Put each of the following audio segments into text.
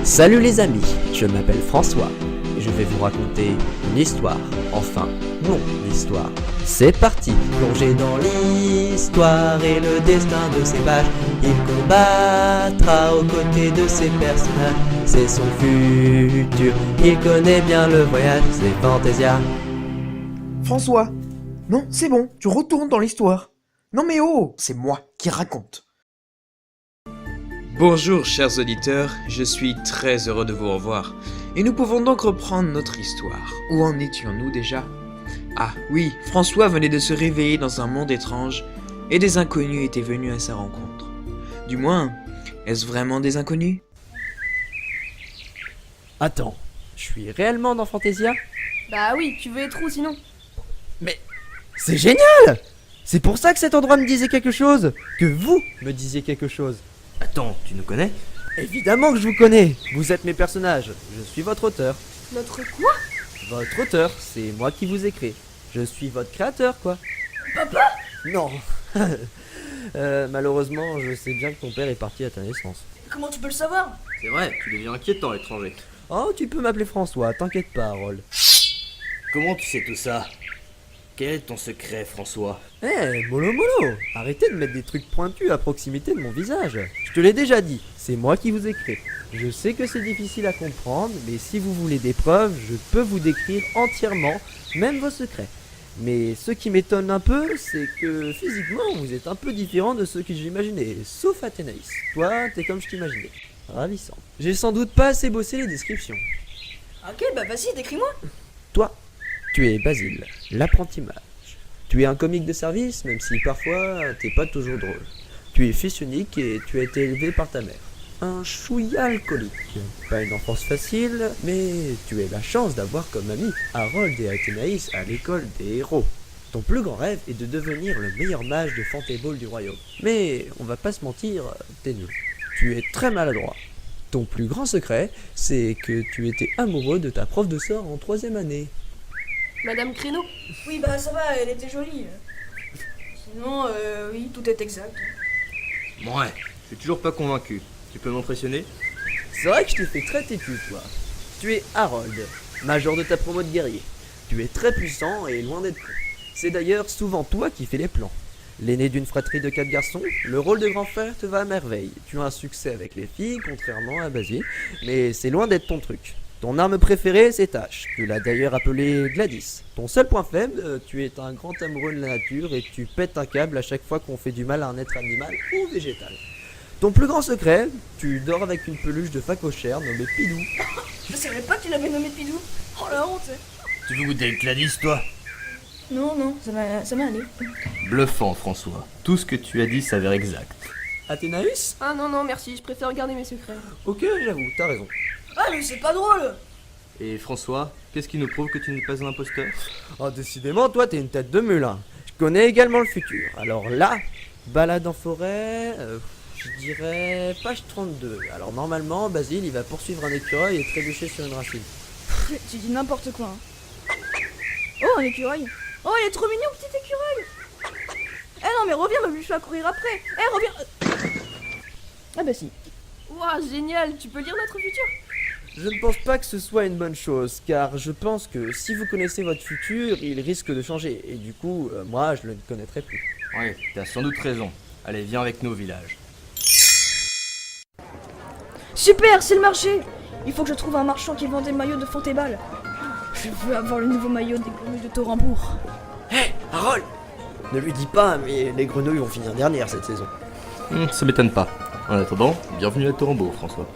Salut les amis, je m'appelle François et je vais vous raconter une histoire, enfin mon histoire. C'est parti, plongez dans l'histoire et le destin de ses pages. Il combattra aux côtés de ses personnages, c'est son futur, il connaît bien le voyage, c'est Fantasia. François, non, c'est bon, tu retournes dans l'histoire. Non mais oh, c'est moi qui raconte. Bonjour chers auditeurs, je suis très heureux de vous revoir. Et nous pouvons donc reprendre notre histoire. Où en étions-nous déjà ? Ah oui, François venait de se réveiller dans un monde étrange et des inconnus étaient venus à sa rencontre. Du moins, est-ce vraiment des inconnus ? Attends, je suis réellement dans Fantasia ? Bah oui, tu veux être où sinon ? Mais c'est génial! C'est pour ça que cet endroit me disait quelque chose, que vous me disiez quelque chose. Attends, tu nous connais ? Évidemment que je vous connais, vous êtes mes personnages, je suis votre auteur. Notre quoi ? Votre auteur, c'est moi qui vous ai créé. Je suis votre créateur, quoi. Papa ? Non. Malheureusement, je sais bien que ton père est parti à ta naissance. Comment tu peux le savoir ? C'est vrai, tu deviens inquiétant à l'étranger. Oh, tu peux m'appeler François, t'inquiète pas, Harold. Comment tu sais tout ça ? Quel est ton secret, François ? Mollo, arrêtez de mettre des trucs pointus à proximité de mon visage. Je te l'ai déjà dit, c'est moi qui vous ai créé. Je sais que c'est difficile à comprendre, mais si vous voulez des preuves, je peux vous décrire entièrement, même vos secrets. Mais ce qui m'étonne un peu, c'est que physiquement, vous êtes un peu différent de ceux que j'imaginais, sauf Athénaïs. Toi, t'es comme je t'imaginais. Ravissant. J'ai sans doute pas assez bossé les descriptions. Ok, bah vas-y, décris-moi. Toi, tu es Basile, l'apprenti mage. Tu es un comique de service, même si parfois t'es pas toujours drôle. Tu es fils unique et tu as été élevé par ta mère. Un chouïa alcoolique. Pas une enfance facile, mais tu as la chance d'avoir comme amis Harold et Athénaïs à l'école des héros. Ton plus grand rêve est de devenir le meilleur mage de Fantéball du royaume. Mais on va pas se mentir, t'es nul. Tu es très maladroit. Ton plus grand secret, c'est que tu étais amoureux de ta prof de sort en 3e année. Madame Créneau ? Oui, bah ça va, elle était jolie. Sinon, oui, tout est exact. Ouais, je suis toujours pas convaincu. Tu peux m'impressionner ? C'est vrai que je t'ai fait très têtu, toi. Tu es Harold, major de ta promo de guerrier. Tu es très puissant et loin d'être con. C'est d'ailleurs souvent toi qui fais les plans. L'aîné d'une fratrie de 4 garçons, le rôle de grand frère te va à merveille. Tu as un succès avec les filles, contrairement à Basile, mais c'est loin d'être ton truc. Ton arme préférée, c'est Tash. Tu l'as d'ailleurs appelée Gladys. Ton seul point faible, tu es un grand amoureux de la nature et tu pètes un câble à chaque fois qu'on fait du mal à un être animal ou végétal. Ton plus grand secret, tu dors avec une peluche de phacochère nommée Pidou. Je savais pas que tu l'avais nommé Pidou. Oh la honte. Tu veux goûter le Gladys, toi ? Non, ça m'a allé. Bluffant, François. Tout ce que tu as dit s'avère exact. Athénaïs ? Ah non, merci, je préfère garder mes secrets. Ok, j'avoue, t'as raison. Ah mais c'est pas drôle. Et François, qu'est-ce qui nous prouve que tu n'es pas un imposteur ? Oh, décidément, toi, t'es une tête de mule, hein. Je connais également le futur. Alors là, balade en forêt, je dirais page 32. Alors normalement, Basile, il va poursuivre un écureuil et trébucher sur une racine. Tu dis n'importe quoi. Hein. Oh, un écureuil. Oh, il est trop mignon, petit écureuil. Eh non, mais reviens, ma bûche va courir après. Eh, reviens. Ah bah si. Ouah, génial, tu peux lire notre futur ? Je ne pense pas que ce soit une bonne chose, car je pense que si vous connaissez votre futur, il risque de changer. Et du coup, moi, je le connaîtrai plus. Ouais, t'as sans doute raison. Allez, viens avec nous au village. Super, c'est le marché. Il faut que je trouve un marchand qui vend des maillots de Fantéball. Je veux avoir le nouveau maillot des grenouilles de Torambourg. Hé, Harold! Ne lui dis pas, mais les grenouilles vont finir dernière cette saison. Ça m'étonne pas. En attendant, bienvenue à Torambourg, François.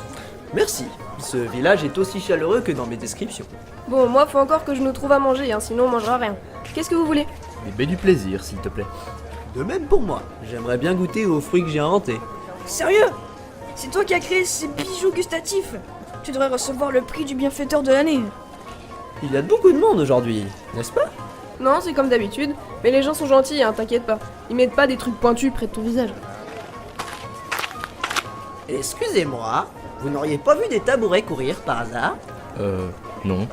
Merci. Ce village est aussi chaleureux que dans mes descriptions. Bon, moi, faut encore que je nous trouve à manger, hein, sinon on mangera rien. Qu'est-ce que vous voulez ? Mais du plaisir, s'il te plaît. De même pour moi. J'aimerais bien goûter aux fruits que j'ai inventés. Sérieux ? C'est toi qui as créé ces bijoux gustatifs. Tu devrais recevoir le prix du bienfaiteur de l'année. Il y a beaucoup de monde aujourd'hui, n'est-ce pas? Non, c'est comme d'habitude, mais les gens sont gentils, hein, t'inquiète pas. Ils mettent pas des trucs pointus près de ton visage. Excusez-moi, vous n'auriez pas vu des tabourets courir par hasard? Non.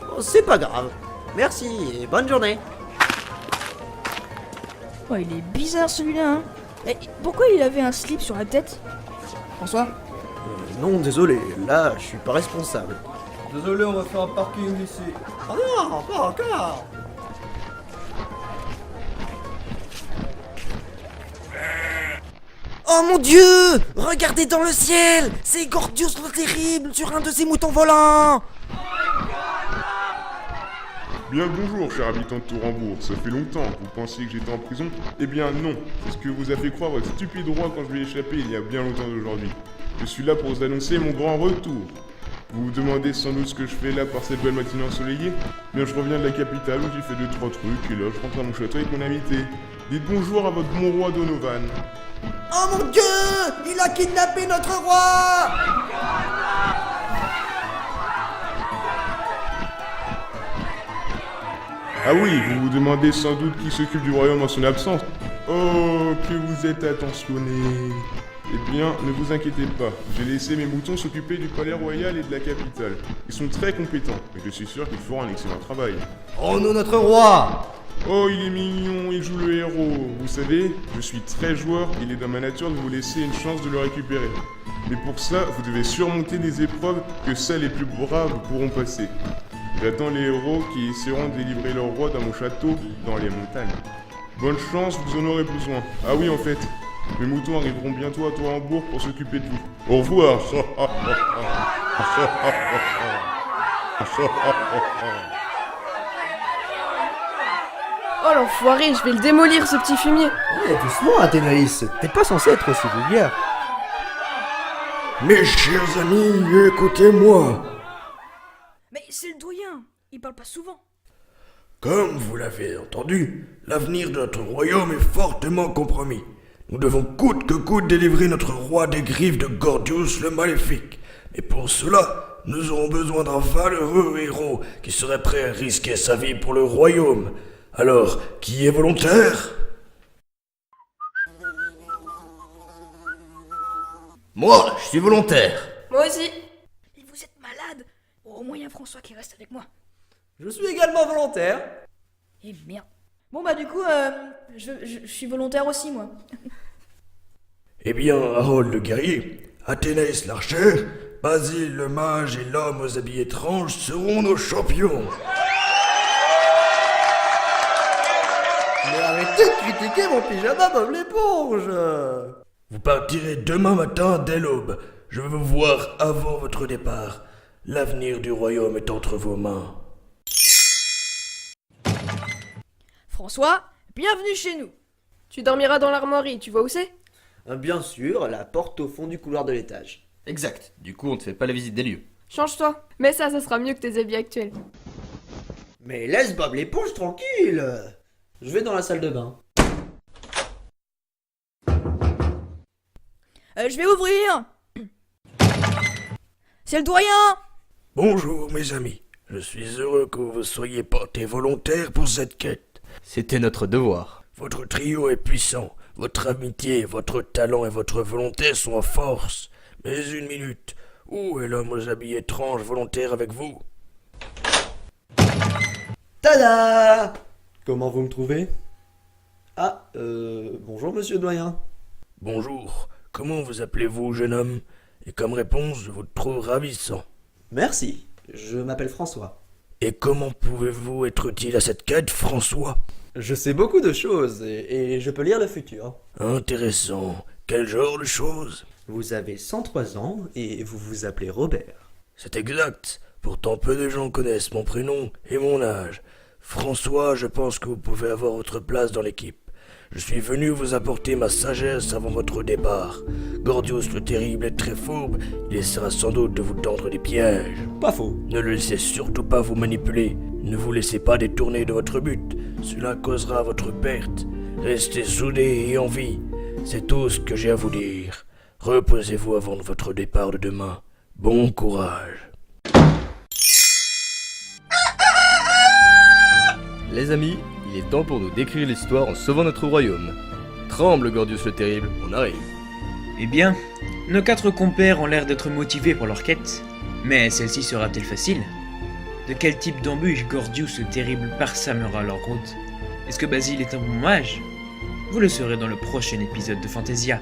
Oh, c'est pas grave. Merci et bonne journée. Oh, il est bizarre celui-là, hein. Et pourquoi il avait un slip sur la tête ? François ? Non, désolé, là, je suis pas responsable. Désolé, on va faire un parking ici. Ah non, pas encore. Oh mon dieu! Regardez dans le ciel! C'est Gordius le terrible sur un de ses moutons volants! Bien le bonjour, cher habitant de Tourambourg. Ça fait longtemps. Vous pensiez que j'étais en prison? Eh bien non. C'est ce que vous a fait croire votre stupide roi quand je lui ai échappé il y a bien longtemps d'aujourd'hui. Je suis là pour vous annoncer mon grand retour. Vous vous demandez sans doute ce que je fais là par cette belle matinée ensoleillée? Bien, je reviens de la capitale où j'ai fait 2-3 trucs et là je rentre à mon château avec mon invité. Dites bonjour à votre bon roi Donovan. Oh mon dieu! Il a kidnappé notre roi! Ah oui, vous vous demandez sans doute qui s'occupe du royaume en son absence. Oh, que vous êtes attentionné. Eh bien, ne vous inquiétez pas, j'ai laissé mes moutons s'occuper du palais royal et de la capitale. Ils sont très compétents, et je suis sûr qu'ils feront un excellent travail. Rends-nous notre roi! Oh, il est mignon, il joue le héros. Vous savez, je suis très joueur, il est dans ma nature de vous laisser une chance de le récupérer. Mais pour ça, vous devez surmonter des épreuves que seuls les plus braves pourront passer. J'attends les héros qui essaieront de délivrer leur roi dans mon château, dans les montagnes. Bonne chance, vous en aurez besoin. Ah oui, en fait, mes moutons arriveront bientôt à Tourambourg pour s'occuper de vous. Au revoir. Oh l'enfoiré, je vais le démolir ce petit fumier. Ouais, doucement, Athénaïs. T'es pas censé être aussi vulgaire. Mes chers amis, écoutez-moi. Mais c'est le doyen, il parle pas souvent. Comme vous l'avez entendu, l'avenir de notre royaume est fortement compromis. Nous devons coûte que coûte délivrer notre roi des griffes de Gordius le Maléfique. Mais pour cela, nous aurons besoin d'un valeureux héros qui serait prêt à risquer sa vie pour le royaume. Alors, qui est volontaire? Moi, je suis volontaire. Moi aussi. Mais vous êtes malade. Au moins, il y a François qui reste avec moi. Je suis également volontaire. Eh merde. Bon bah du coup, je suis volontaire aussi, moi. Eh bien, Harold le guerrier, Athénaïs l'archer, Basile le mage et l'homme aux habits étranges seront nos champions. Mais arrêtez de critiquer mon pyjama Bob l'éponge. Vous partirez demain matin dès l'aube. Je veux vous voir avant votre départ. L'avenir du royaume est entre vos mains. François, bienvenue chez nous. Tu dormiras dans l'armoirie, tu vois où c'est? Bien sûr, la porte au fond du couloir de l'étage. Exact. Du coup, on te fait pas la visite des lieux. Change-toi. Mais ça sera mieux que tes habits actuels. Mais laisse Bob l'éponge tranquille. Je vais dans la salle de bain. Je vais ouvrir. C'est le doyen. Bonjour mes amis. Je suis heureux que vous soyez portés volontaires pour cette quête. C'était notre devoir. Votre trio est puissant. Votre amitié, votre talent et votre volonté sont en force. Mais une minute. Où est l'homme aux habits étranges volontaire avec vous? Tada! Comment vous me trouvez? Ah, bonjour monsieur le doyen. Bonjour. Comment vous appelez-vous, jeune homme? Et comme réponse, je vous trouve ravissant. Merci, je m'appelle François. Et comment pouvez-vous être utile à cette quête, François? Je sais beaucoup de choses et je peux lire le futur. Intéressant. Quel genre de choses? Vous avez 103 ans et vous vous appelez Robert. C'est exact. Pourtant, peu de gens connaissent mon prénom et mon âge. François, je pense que vous pouvez avoir votre place dans l'équipe. Je suis venu vous apporter ma sagesse avant votre départ. Gordius le terrible est très fourbe, il essaiera sans doute de vous tendre des pièges. Pas faux. Ne le laissez surtout pas vous manipuler. Ne vous laissez pas détourner de votre but. Cela causera votre perte. Restez soudés et en vie. C'est tout ce que j'ai à vous dire. Reposez-vous avant votre départ de demain. Bon courage. Les amis, il est temps pour nous d'écrire l'histoire en sauvant notre royaume. Tremble, Gordius le terrible, on arrive. Eh bien, nos 4 compères ont l'air d'être motivés pour leur quête. Mais celle-ci sera-t-elle facile? De quel type d'embûche Gordius le terrible parsemera leur route? Est-ce que Basile est un bon mage? Vous le saurez dans le prochain épisode de Fantasia.